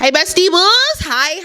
Hey, bestie boos. Hi.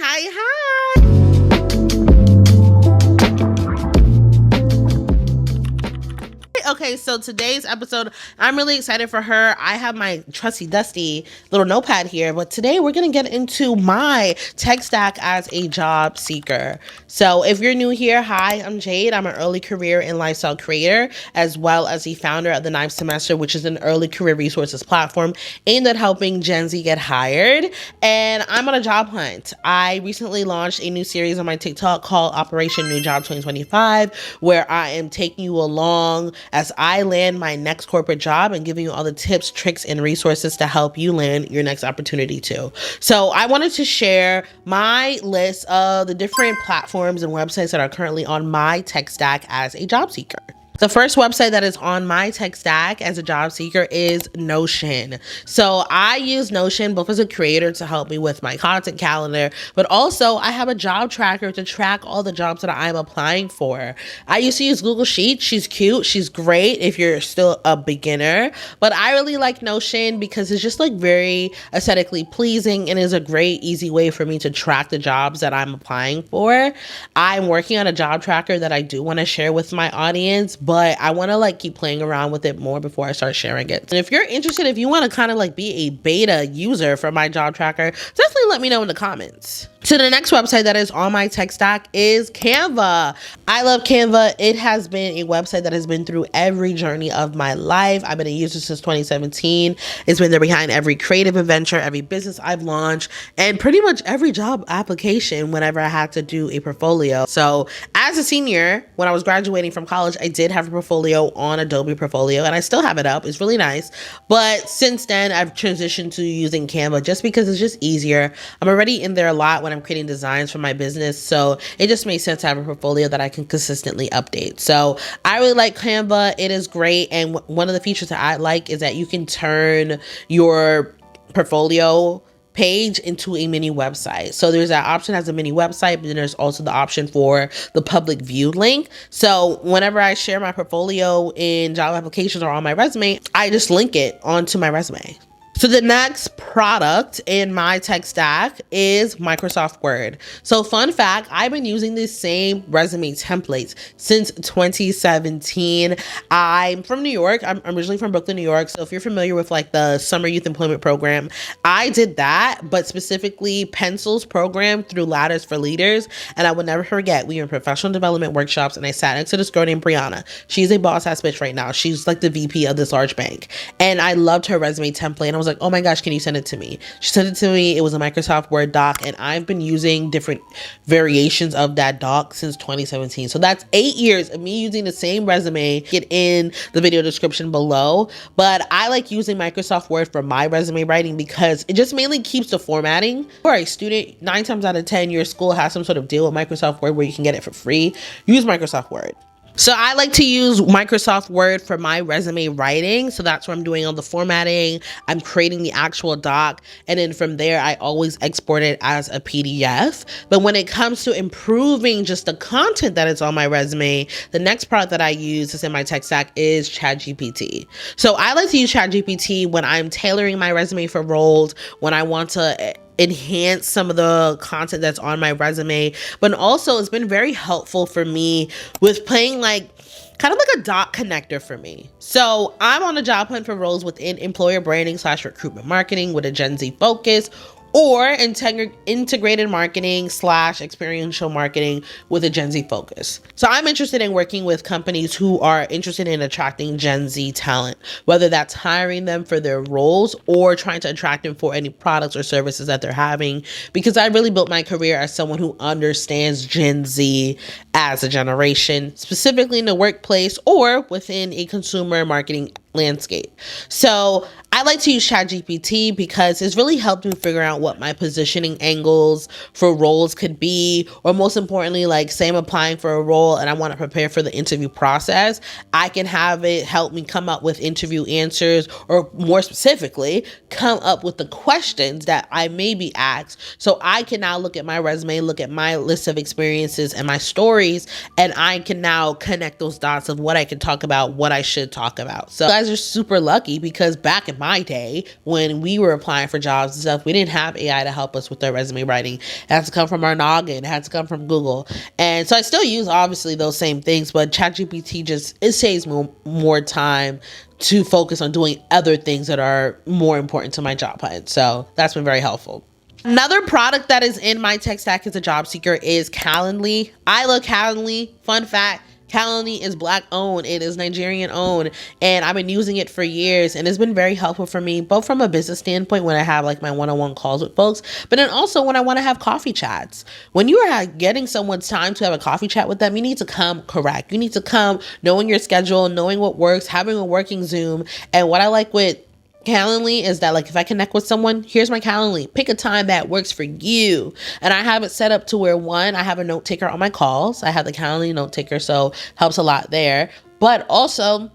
Okay, so today's episode, I'm really excited for her. I have my trusty dusty little notepad here, but today we're going to get into my tech stack as a job seeker. So if you're new here, hi, I'm Jade. I'm an early career and lifestyle creator, as well as the founder of the Ninth Semester, which is an early career resources platform aimed at helping Gen Z get hired. And I'm on a job hunt. I recently launched a new series on my TikTok called Operation New Job 2025, where I am taking you along as I land my next corporate job and giving you all the tips, tricks, and resources to help you land your next opportunity too. So I wanted to share my list of the different platforms and websites that are currently on my tech stack as a job seeker. The first website that is on my tech stack as a job seeker is Notion. So I use Notion both as a creator to help me with my content calendar, but also I have a job tracker to track all the jobs that I'm applying for. I used to use Google Sheets. She's cute. She's great if you're still a beginner, but I really like Notion because it's just like very aesthetically pleasing and is a great, easy way for me to track the jobs that I'm applying for. I'm working on a job tracker that I do want to share with my audience, but I want to like keep playing around with it more before I start sharing it. And if you're interested, if you want to kind of like be a beta user for my job tracker, definitely let me know in the comments. So the next website that is on my tech stack is Canva. I love Canva. It has been a website that has been through every journey of my life. I've been a user since 2017. It's been there behind every creative adventure, every business I've launched, and pretty much every job application whenever I had to do a portfolio. So as a senior, when I was graduating from college, I did have a portfolio on Adobe Portfolio, and I still have it up. It's really nice. But since then, I've transitioned to using Canva just because it's just easier. I'm already in there a lot when I'm creating designs for my business, so it just makes sense to have a portfolio that I can consistently update. So I really like Canva. It is great, and one of the features that I like is that you can turn your portfolio page into a mini website. So there's that option as a mini website, but then there's also the option for the public view link. So whenever I share my portfolio in job applications or on my resume, I just link it onto my resume. So the next product in my tech stack is Microsoft Word. So fun fact, I've been using the same resume templates since 2017. I'm from New York. I'm originally from Brooklyn, New York. So if you're familiar with like the Summer Youth Employment Program, I did that, but specifically Pencil's program through Ladders for Leaders. And I will never forget, we were in professional development workshops and I sat next to this girl named Brianna. She's a boss ass bitch right now. She's like the VP of this large bank. And I loved her resume template. And I was like, oh my gosh, can you send it to me? She sent it to me. It was a Microsoft Word doc, and I've been using different variations of that doc since 2017. So that's 8 years of me using the same resume. Get in the video description below. But I like using Microsoft Word for my resume writing because it just mainly keeps the formatting. For a student, 9 times out of 10, your school has some sort of deal with Microsoft Word where you can get it for free. Use Microsoft Word. So I like to use Microsoft Word for my resume writing. So that's where I'm doing all the formatting. I'm creating the actual doc. And then from there, I always export it as a PDF. But when it comes to improving just the content that is on my resume, the next product that I use is in my tech stack is ChatGPT. So I like to use ChatGPT when I'm tailoring my resume for roles, when I want to enhance some of the content that's on my resume, but also it's been very helpful for me with playing like kind of like a dot connector for me. So I'm on a job hunt for roles within employer branding / recruitment marketing with a Gen Z focus, or integrated marketing / experiential marketing with a Gen Z focus. So I'm interested in working with companies who are interested in attracting Gen Z talent, whether that's hiring them for their roles or trying to attract them for any products or services that they're having, because I really built my career as someone who understands Gen Z as a generation, specifically in the workplace or within a consumer marketing landscape. So I like to use ChatGPT because it's really helped me figure out what my positioning angles for roles could be, or most importantly, like say I'm applying for a role and I want to prepare for the interview process, I can have it help me come up with interview answers, or more specifically, come up with the questions that I may be asked. So I can now look at my resume, look at my list of experiences and my stories, and I can now connect those dots of what I can talk about, what I should talk about. So guys are super lucky because back in my my day when we were applying for jobs and stuff, we didn't have AI to help us with our resume writing. It had to come from our noggin. It had to come from Google. And so I still use obviously those same things, but ChatGPT it saves me more time to focus on doing other things that are more important to my job hunt. So that's been very helpful. Another product that is in my tech stack as a job seeker is Calendly. I love Calendly. Fun fact, Calendly is Black owned. It is Nigerian owned. And I've been using it for years. And it's been very helpful for me, both from a business standpoint when I have like my one-on-one calls with folks, but then also when I want to have coffee chats. When you are getting someone's time to have a coffee chat with them, you need to come correct. You need to come knowing your schedule, knowing what works, having a working Zoom. And what I like with Calendly is that, like, if I connect with someone, here's my Calendly. Pick a time that works for you. And I have it set up to where, one, I have a note taker on my calls. I have the Calendly note taker, so helps a lot there. But also,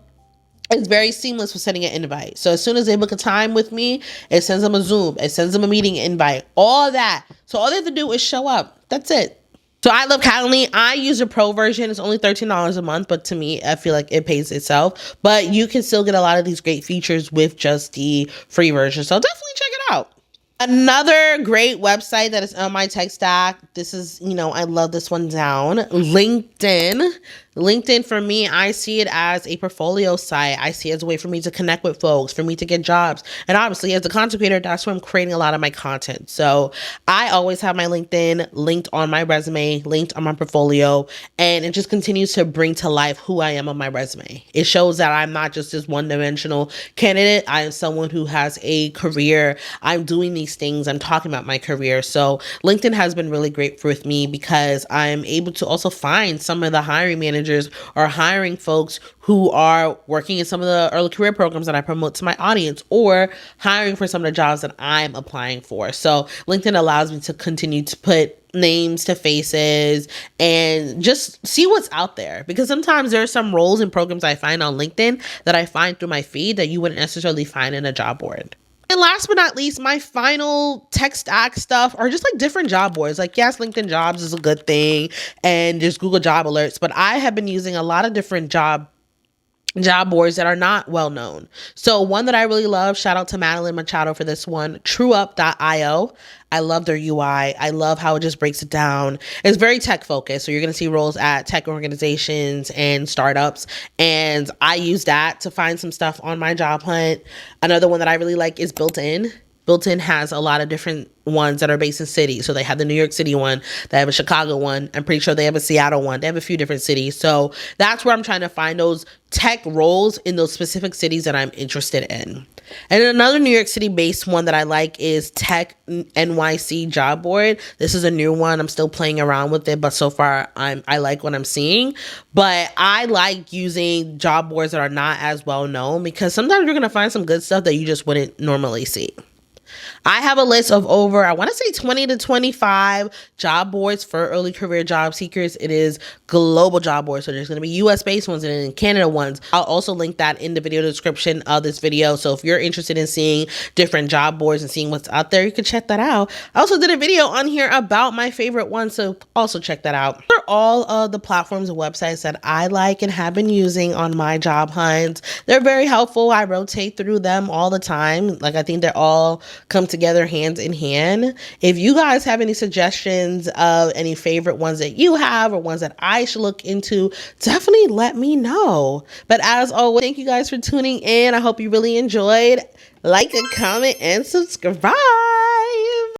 it's very seamless with sending an invite. So as soon as they book a time with me, it sends them a Zoom. It sends them a meeting invite. All that. So all they have to do is show up. That's it. So I love Calendly. I use a pro version. It's only $13 a month, but to me, I feel like it pays itself. But you can still get a lot of these great features with just the free version. So definitely check it out. Another great website that is on my tech stack. This is, I love this one down. LinkedIn. LinkedIn, for me, I see it as a portfolio site. I see it as a way for me to connect with folks, for me to get jobs. And obviously, as a content creator, that's where I'm creating a lot of my content. So I always have my LinkedIn linked on my resume, linked on my portfolio, and it just continues to bring to life who I am on my resume. It shows that I'm not just this one-dimensional candidate. I am someone who has a career. I'm doing these things. I'm talking about my career. So LinkedIn has been really great with me because I'm able to also find some of the hiring managers or hiring folks who are working in some of the early career programs that I promote to my audience, or hiring for some of the jobs that I'm applying for. So LinkedIn allows me to continue to put names to faces and just see what's out there, because sometimes there are some roles and programs I find on LinkedIn that I find through my feed that you wouldn't necessarily find in a job board. And last but not least, my final tech stack stuff are just like different job boards. Like, yes, LinkedIn Jobs is a good thing, and there's Google Job Alerts, but I have been using a lot of different job boards that are not well known. So one that I really love, shout out to Madeline Machado for this one, TrueUp.io. I love their UI. I love how it just breaks it down. It's very tech focused. So you're going to see roles at tech organizations and startups. And I use that to find some stuff on my job hunt. Another one that I really like is Built In. Built In has a lot of different ones that are based in cities. So they have the New York City one, they have a Chicago one. I'm pretty sure they have a Seattle one. They have a few different cities. So that's where I'm trying to find those tech roles in those specific cities that I'm interested in. And another New York City based one that I like is Tech NYC Job Board. This is a new one. I'm still playing around with it, but so far I like what I'm seeing. But I like using job boards that are not as well known, because sometimes you're going to find some good stuff that you just wouldn't normally see. I have a list of over, I want to say 20 to 25 job boards for early career job seekers. It is global job boards. So there's going to be US based ones and then Canada ones. I'll also link that in the video description of this video. So if you're interested in seeing different job boards and seeing what's out there, you can check that out. I also did a video on here about my favorite ones, so also check that out. For all of the platforms and websites that I like and have been using on my job hunts, they're very helpful. I rotate through them all the time. Like, I think they're all come together hands in hand. If you guys have any suggestions of any favorite ones that you have or ones that I should look into, definitely let me know. But as always, thank you guys for tuning in. I hope you really enjoyed. Like and comment and subscribe.